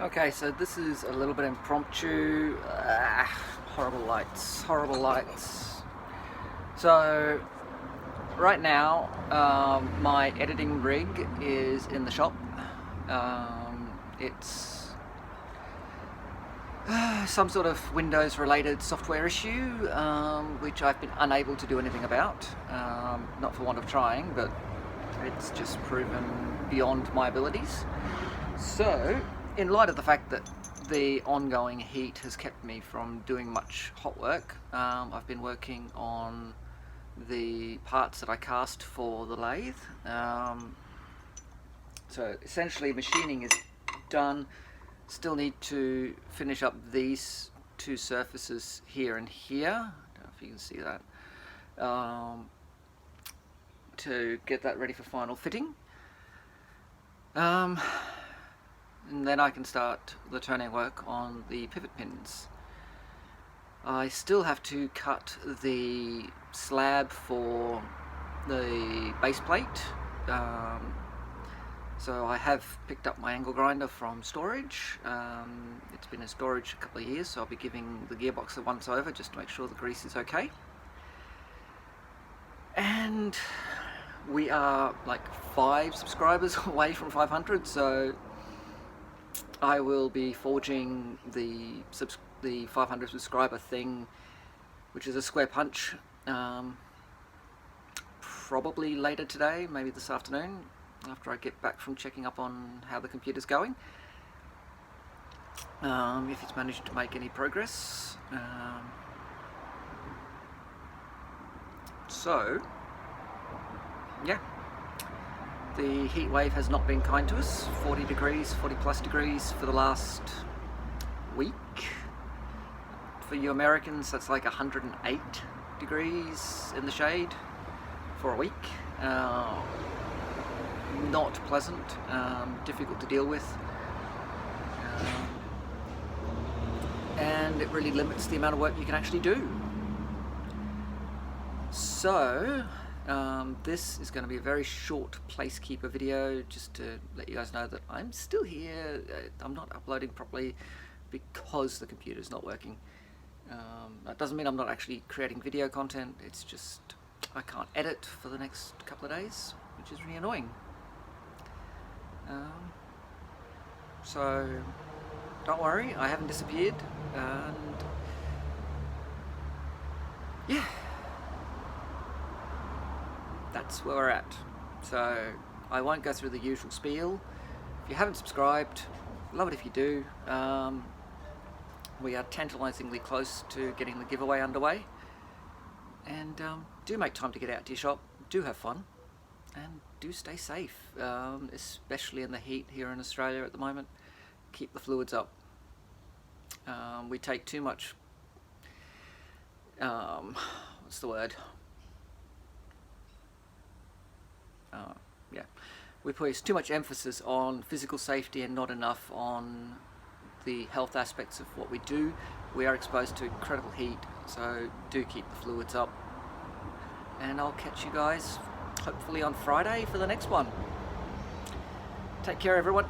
Okay, so this is a little bit impromptu. Horrible lights, horrible lights. So, right now, my editing rig is in the shop. It's some sort of Windows related software issue, which I've been unable to do anything about. Not for want of trying, but it's just proven beyond my abilities. So, in light of the fact that the ongoing heat has kept me from doing much hot work, I've been working on the parts that I cast for the lathe. So essentially machining is done. Still need to finish up these two surfaces here and here. I don't know if you can see that. To get that ready for final fitting. And then I can start the turning work on the pivot pins. I still have to cut the slab for the base plate. So I have picked up my angle grinder from storage. It's been in storage a couple of years, so I'll be giving the gearbox a once over just to make sure the grease is okay. And we are like 5 subscribers away from 500, so I will be forging the 500 subscriber thing, which is a square punch, probably later today, maybe this afternoon, after I get back from checking up on how the computer's going, if it's managed to make any progress. So, yeah. The heat wave has not been kind to us. 40 degrees, 40 plus degrees for the last week. For you Americans, that's like 108 degrees in the shade for a week. Not pleasant, difficult to deal with. And it really limits the amount of work you can actually do. So, this is going to be a very short placekeeper video, just to let you guys know that I'm still here. I'm not uploading properly because the computer's not working. That doesn't mean I'm not actually creating video content, it's just I can't edit for the next couple of days, which is really annoying. So don't worry, I haven't disappeared, and yeah, that's where we're at. So I won't go through the usual spiel. If you haven't subscribed, love it if you do. We are tantalisingly close to getting the giveaway underway, and do make time to get out to your shop, do have fun, and do stay safe, especially in the heat here in Australia at the moment. Keep the fluids up. We take too much, what's the word? Yeah, we place too much emphasis on physical safety and not enough on the health aspects of what we do. We are exposed to incredible heat, so do keep the fluids up. And I'll catch you guys hopefully on Friday for the next one. Take care, everyone.